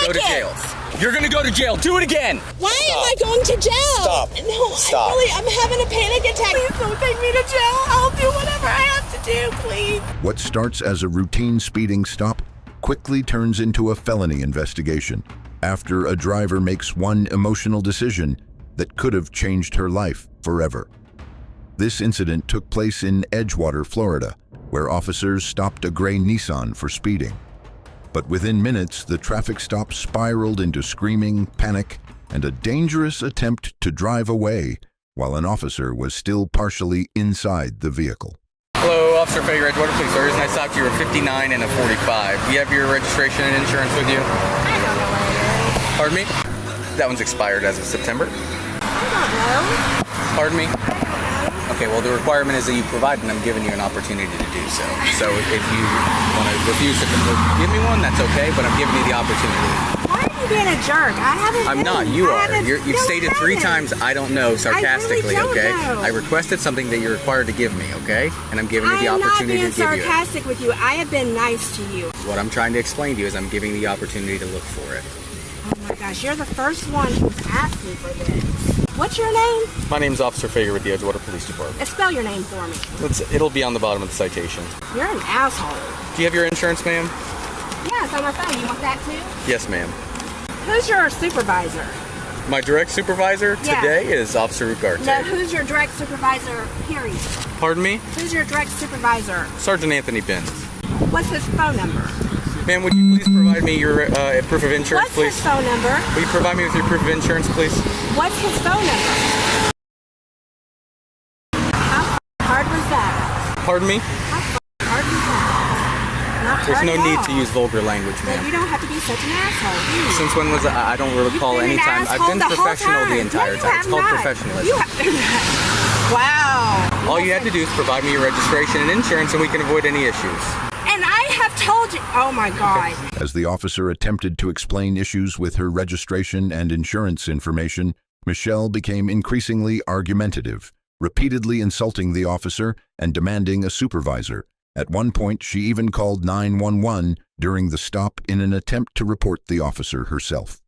go to jail. You're gonna go to jail. Do it again. Why am I going to jail? Stop. No, Stop. I'm having a panic attack. Please don't take me to jail. I'll do whatever I have to do, please. What starts as a routine speeding stop quickly turns into a felony investigation after a driver makes one emotional decision that could have changed her life forever. This incident took place in Edgewater, Florida, where officers stopped a gray Nissan for speeding. But within minutes, the traffic stop spiraled into screaming, panic, and a dangerous attempt to drive away while an officer was still partially inside the vehicle. Hello, Officer Fager, Edgewater Police. The reason I stopped you were 59 and a 45. Do you have your registration and insurance with you? I don't know what it is. Pardon me? That one's expired as of September. I don't know. Pardon me? Okay, well, the requirement is that you provide, and I'm giving you an opportunity to do so. So if you want to refuse to give me one, that's okay, but I'm giving you the opportunity. Why are you being a jerk? I haven't I'm been. not. You I are. haven't- You've No, stated I 3 haven't. times, I don't know, sarcastically, I really okay? don't know. I requested something that you're required to give me, okay? And I'm giving you the I'm not opportunity being to give you it. sarcastic with you. I have been nice to you. What I'm trying to explain to you is I'm giving the opportunity to look for it. Oh my gosh, you're the first one who's asked me for this. What's your name? My name's Officer Fager with the Edgewater Police Department. Spell your name for me. It'll be on the bottom of the citation. You're an asshole. Do you have your insurance, ma'am? Yeah, it's on my phone. You want that too? Yes, ma'am. Who's your supervisor? My direct supervisor Yeah. today is Officer Ugarte. No, who's your direct supervisor, period? Pardon me? Who's your direct supervisor? Sergeant Anthony Benz. What's his phone number? Ma'am, would you please provide me your proof of insurance, What's please? his phone number? Will you provide me with your proof of insurance, please? What's his phone number? How hard was that? Pardon me? How hard was that? Not There's hard no at need all. to use vulgar language, But ma'am. you don't have to be such an asshole, do you? Since when was I don't recall You've been any an time. I've asshole been the whole professional the time. entire No, you time. It's have called not. professionalism. You have... Wow. All you had to do is provide me your registration and insurance and we can avoid any issues. And I have told you... Oh my God. As the officer attempted to explain issues with her registration and insurance information, Michelle became increasingly argumentative, repeatedly insulting the officer and demanding a supervisor. At one point, she even called 911 during the stop in an attempt to report the officer herself.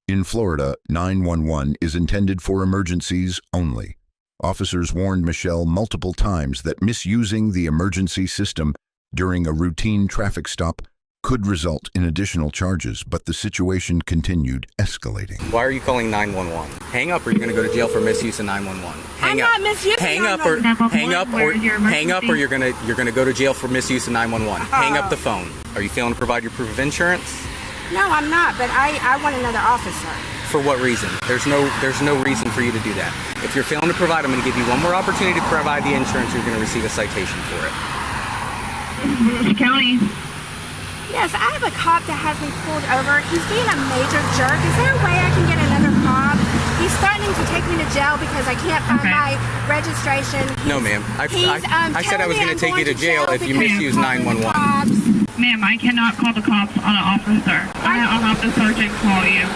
In Florida, 911 is intended for emergencies only. Officers warned Michelle multiple times that misusing the emergency system during a routine traffic stop could result in additional charges, but the situation continued escalating. Why are you calling 911? Hang up or you're going to go to jail for misuse of 911. I'm not misusing Hang up or 911. you're going to go to jail for misuse of 911. Hang up the phone. Are you failing to provide your proof of insurance? No, I'm not, but I want another officer. For what reason? There's no reason for you to do that. If you're failing to provide, I'm going to give you one more opportunity to provide the insurance. You're going to receive a citation for it. County. Yes, I have a cop that has me pulled over. He's being a major jerk. Is there a way I can get another cop? He's threatening to take me to jail because I can't find my registration. No, ma'am. I said I was going to take you to jail if you misuse 911. Ma'am, I cannot call the cops on an officer. I'll have the sergeant call you.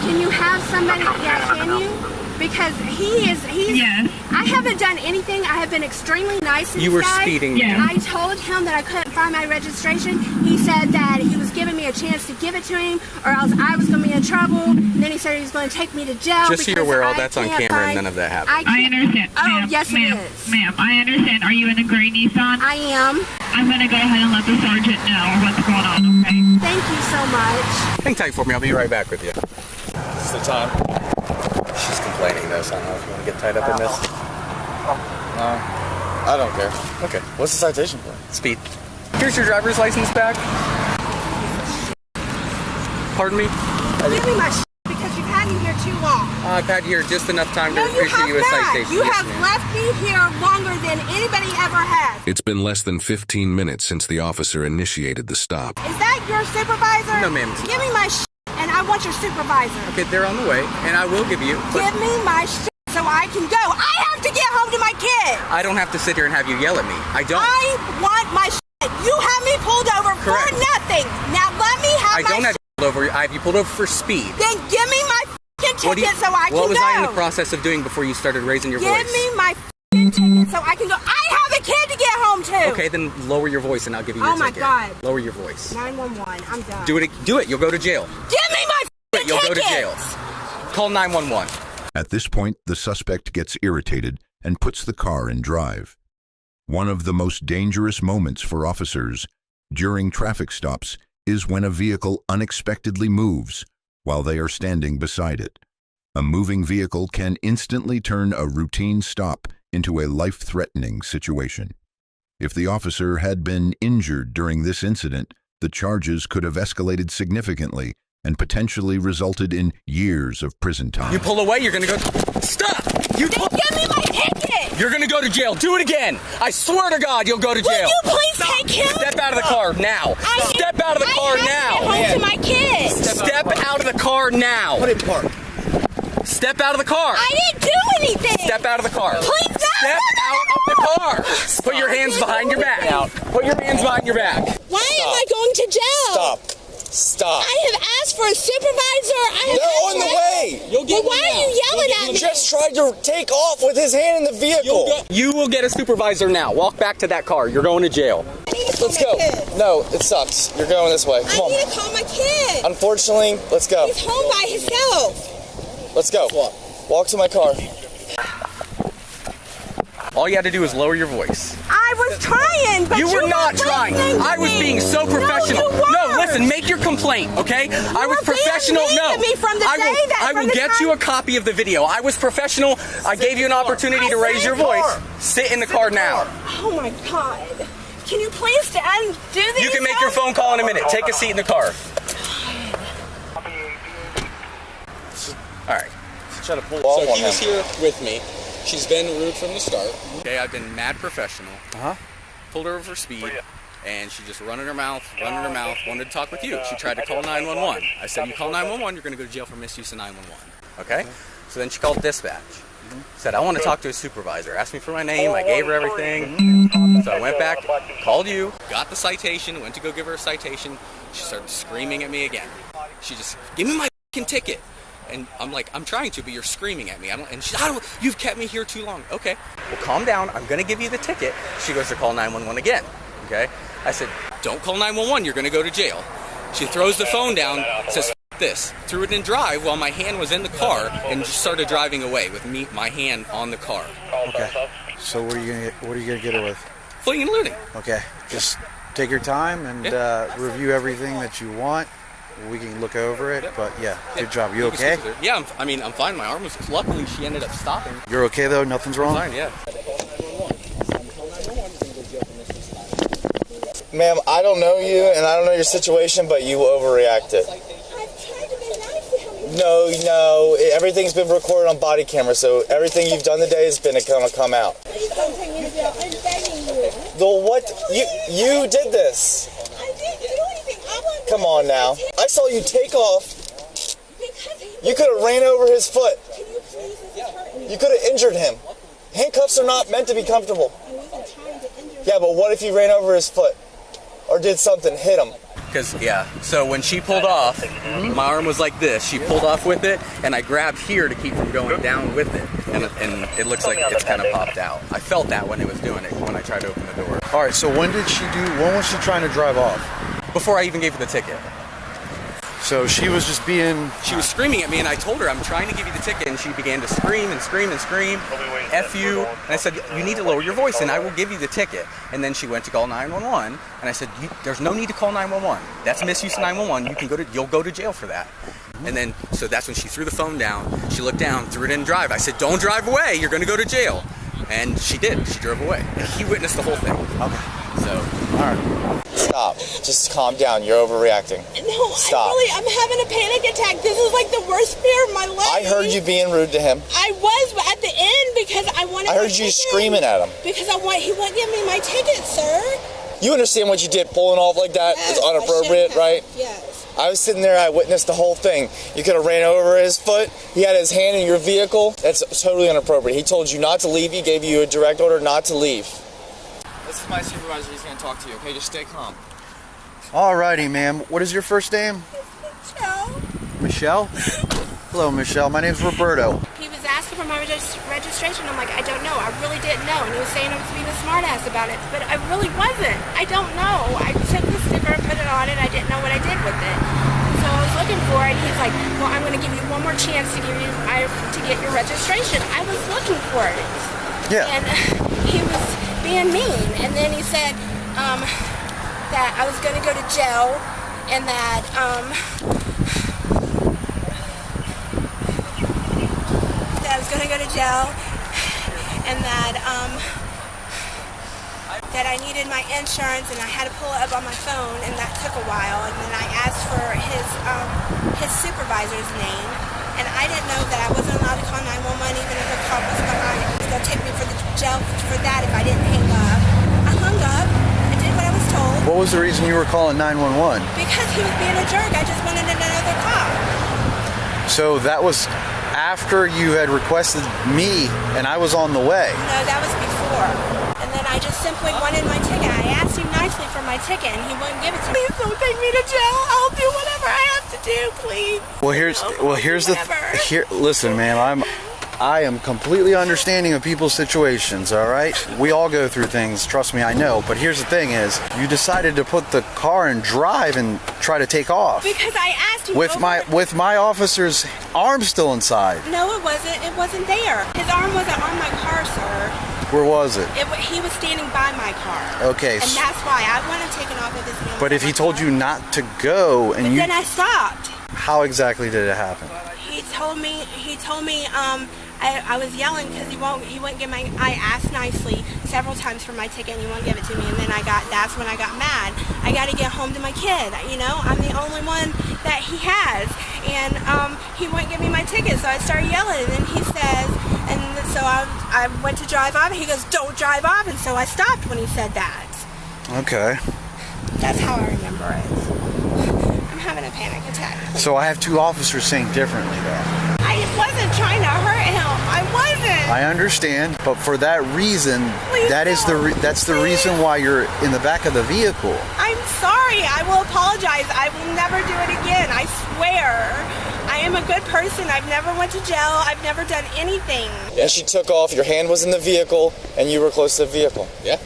Can you have somebody? Yeah, can you? Because he's. Yes. I haven't done anything. I have been extremely nice to this You were guy. speeding. Yeah. I told him that I couldn't find my registration. He said that he was giving me a chance to give it to him, or else I was going to be in trouble. And then he said he was going to take me to jail. Just so you're aware, all that's on can't camera and find- none of that happened. I understand. Oh, ma'am, yes, it ma'am, is. Ma'am, I understand. Are you in a gray Nissan? I am. I'm going to go ahead and let the sergeant know what's going on, okay? Thank you so much. Hang tight for me. I'll be right back with you. This is the time. She's complaining, though, so I don't know if you want to get tied up in this. No, I don't care. Okay, what's the citation for? Speed. Here's your driver's license back. Pardon me? Give me my because you've had me here too long. I've had here just enough time to No, you issue have you a not. citation. You Yes, have ma'am. left me here longer than anybody ever has. It's been less than 15 minutes since the officer initiated the stop. Is that your supervisor? No, ma'am. Give me my and I want your supervisor. Okay, they're on the way, and I will give you. But Give me my so I can go. I have to get home to my kid. I don't have to sit here and have you yell at me. I don't. I want my You have me pulled over Correct. for nothing. Now let me have I my don't have you pulled over. I have you pulled over for speed. Then give me my ticket so I can go. What was I in the process of doing before you started raising your voice? Give me my ticket so I can go. I have a kid to get home to. Okay, then lower your voice and I'll give you your Oh my ticket. God. Lower your voice. 911. I'm done. Do it. You'll go to jail. Give it, you'll go to jail. Call 911. At this point, the suspect gets irritated and puts the car in drive. One of the most dangerous moments for officers during traffic stops is when a vehicle unexpectedly moves while they are standing beside it. A moving vehicle can instantly turn a routine stop into a life-threatening situation. If the officer had been injured during this incident, the charges could have escalated significantly and potentially resulted in years of prison time. You pull away, you're gonna go. Stop! You Then give me my ticket! You're gonna go to jail. Do it again. I swear to God, you'll go to jail. Will you please take him? Step out of the car now. Step out of the car now. I have to get home to my kids. Step out of the car now. Put it in park. Step out of the car. I didn't do anything. Step out of the car. Please no. Step out of the car. Put your hands behind your back. Put your hands behind your back. Why am I going to jail? Stop. I have asked for a supervisor. They're on the way. You'll get Why are you yelling at He me? just tried to take off with his hand in the vehicle. You will get a supervisor now. Walk back to that car. You're going to jail. I need to call Let's my go. kid. No, it sucks. You're going this way. Come I on. need to call my kid. Unfortunately, let's go. He's home by himself. Let's go. Walk to my car. All you had to do is lower your voice. I was trying, but You were not weren't trying. listening to I was me. being so professional. No, you weren't. Listen, make your complaint, okay? I was were being professional. mean No, to me from the I day will. that- I from will the get time- you a copy of the video. I was professional. I gave you an opportunity to raise your voice. Sit in the car now. Oh my God. Can you please do this? You can make your phone call in a minute. Take a seat in the car. All right. Try to pull off So on he was him. here with me. She's been rude from the start. Okay, I've been mad professional. Pulled her over for speed, and she just running her mouth, wanted to talk with you. She tried to call 911. I said, you call 911, you're going to go to jail for misuse of 911. Okay? So then she called dispatch. Said, I want to talk to a supervisor. Asked me for my name. I gave her everything. So I went back, called you, got the citation, went to go give her a citation. She started screaming at me again. She just, give me my fucking ticket. And I'm like, I'm trying to, but you're screaming at me. You've kept me here too long. Okay, well, calm down. I'm going to give you the ticket. She goes to call 911 again. Okay, I said, don't call 911. You're going to go to jail. She throws the phone down, says, F this. Threw it in drive while my hand was in the car and just started driving away with my hand on the car. Okay. So what are you gonna get her with? Fleeing and looting. Okay. Just take your time and review everything that you want. We can look over it, but yeah, good job. You okay? Yeah, I'm fine. My arm was, luckily she ended up stopping. You're okay though? Nothing's wrong? Fine, yeah. Ma'am, I don't know you and I don't know your situation, but you overreacted. I've tried to be nice to him. No, everything's been recorded on body camera, so everything you've done today has been to come out. Please don't take me to jail. I'm begging you. The what? You did this. I didn't do anything. I want Come on now. I saw you take off. because You could have ran over his foot. Can you please? This is hurting me. You could have injured him. Handcuffs are not meant to be comfortable. I wasn't trying to injure Yeah, but what if you ran over his foot? Or did something, hit him? So when she pulled off, my arm was like this. She pulled off with it, and I grabbed here to keep from going down with it. And it looks like it's kind of popped out. I felt that when it was doing it, when I tried to open the door. All right. So when was she trying to drive off? Before I even gave her the ticket. So she was just being. She was screaming at me, and I told her, I'm trying to give you the ticket, and she began to scream and scream and scream, F you, and I said, you need to lower your voice, and I will give you the ticket. And then she went to call 911, and I said, there's no need to call 911. That's misuse of 911. You'll go to jail for that. And then, so that's when she threw the phone down. She looked down, threw it in drive. I said, don't drive away. You're going to go to jail. And she did. She drove away. And he witnessed the whole thing. Okay. So, all right. Stop. Just calm down. You're overreacting. No, Stop. I'm having a panic attack. This is like the worst fear of my life. I heard you being rude to him. I was, but at the end because I wanted. I heard you screaming at him. Because he wouldn't give me my ticket, sir. You understand what you did, pulling off like that Yes, is inappropriate, I should have. right? Yes. I was sitting there, I witnessed the whole thing. You could have ran over his foot. He had his hand in your vehicle. That's totally inappropriate. He told you not to leave. He gave you a direct order not to leave. This is my supervisor. He's going to talk to you, okay? Just stay calm. All righty, ma'am. What is your first name? Michelle. Michelle. Hello, Michelle. My name's Roberto. He was asking for my registration. I'm like, I don't know. I really didn't know. And he was saying I was being a smartass about it. But I really wasn't. I don't know. I took the sticker and put it on it. I didn't know what I did with it. So I was looking for it. He's like, well, I'm going to give you one more chance to get your registration. I was looking for it. Yeah. And he was being mean. And then he said that I was going to go to jail and that I was going to go to jail and that I needed my insurance and I had to pull it up on my phone, and that took a while. And then I asked for his supervisor's name, and I didn't know that I wasn't allowed to call 911 even if a car was behind. It was going to take me for the jail for that if I didn't hang up. I hung up. I did what I was told. What was the reason you were calling 911? Because he was being a jerk. I just wanted another cop. So that was after you had requested me and I was on the way. No, that was before. And then I just simply wanted my ticket. I asked him nicely for my ticket and he wouldn't give it to me. Please don't take me to jail. I'll do whatever I have to do, please. Listen, ma'am, I am completely understanding of people's situations, all right? We all go through things, trust me, I know. But here's the thing is, you decided to put the car in drive and try to take off. Because I asked him with my officer's arm still inside. No, it wasn't. It wasn't there. His arm wasn't on my car, sir. Where was it? He was standing by my car. Okay. And that's why I wanted taken off of his name. But if he told you not to go and then I stopped. How exactly did it happen? He told me I was yelling because he wouldn't give my, I asked nicely several times for my ticket and he wouldn't give it to me, and then that's when I got mad. I got to get home to my kid, you know, I'm the only one that he has, and he wouldn't give me my ticket, so I started yelling, and then he says, and so I went to drive off, and he goes, don't drive off, and so I stopped when he said that. Okay. That's how I remember it. I'm having a panic attack. So I have two officers saying differently, though. I wasn't trying to hurt him. I wasn't. I understand, but for that reason, that's the reason why you're in the back of the vehicle. I'm sorry. I will apologize. I will never do it again. I swear. I am a good person. I've never went to jail. I've never done anything. And she took off. Your hand was in the vehicle, and you were close to the vehicle. Yeah.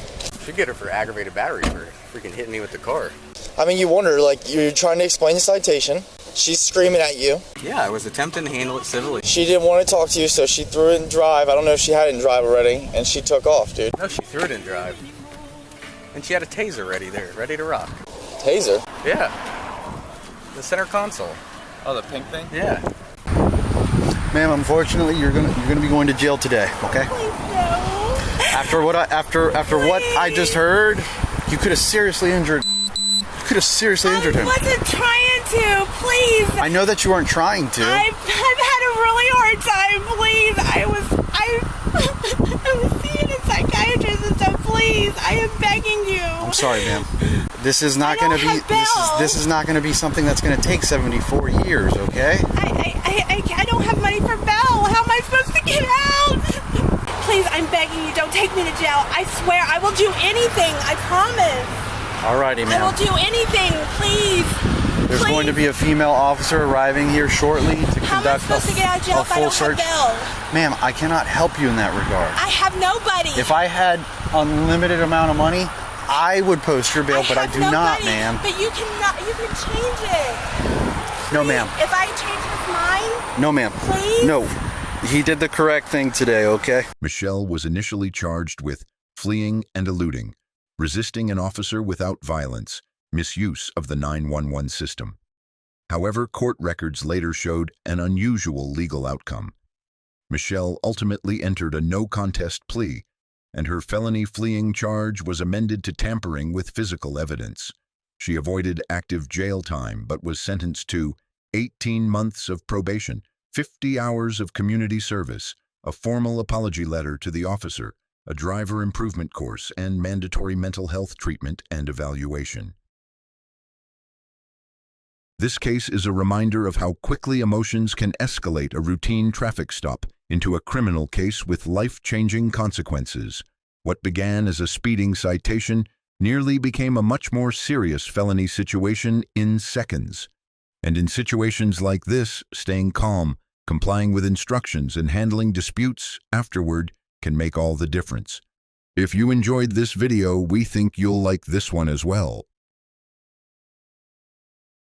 Should get her for aggravated battery for freaking hitting me with the car. I mean, you wonder, like, you're trying to explain the citation. She's screaming at you. Yeah, I was attempting to handle it civilly. She didn't want to talk to you, so she threw it in drive. I don't know if she had it in drive already, and she took off, dude. No, she threw it in drive. And she had a taser ready there, ready to rock. Taser? Yeah. The center console. Oh, the pink thing? Yeah. Ma'am, unfortunately, you're gonna be going to jail today. Okay. Please no. After what I just heard, you could have seriously injured. You could have seriously injured him. I wasn't trying to. Please. I know that you weren't trying to. I've had a really hard time. Please. I was seeing a psychiatrist and stuff. Please. I am begging you. I'm sorry, ma'am. This is not going to be. This is not going to be something that's going to take 74 years. Okay. I don't have money for bail. How am I supposed to get out? Please, I'm begging you. Don't take me to jail. I swear, I will do anything. I promise. Alrighty, ma'am. I will do anything. Please. There's going to be a female officer arriving here shortly to How am I conduct supposed to get out of jail a if I full don't search. have bail? Ma'am, I cannot help you in that regard. I have nobody. If I had unlimited amount of money, I would post your bail, but I do not, ma'am. But you cannot. You can change it. No, ma'am. If I change his mind. No, ma'am. Please. No. He did the correct thing today, okay? Michelle was initially charged with fleeing and eluding, resisting an officer without violence, misuse of the 911 system. However, court records later showed an unusual legal outcome. Michelle ultimately entered a no-contest plea, and her felony fleeing charge was amended to tampering with physical evidence. She avoided active jail time but was sentenced to 18 months of probation, 50 hours of community service, a formal apology letter to the officer, a driver improvement course, and mandatory mental health treatment and evaluation. This case is a reminder of how quickly emotions can escalate a routine traffic stop into a criminal case with life-changing consequences. What began as a speeding citation nearly became a much more serious felony situation in seconds. And in situations like this, staying calm, complying with instructions, and handling disputes afterward can make all the difference. If you enjoyed this video, we think you'll like this one as well.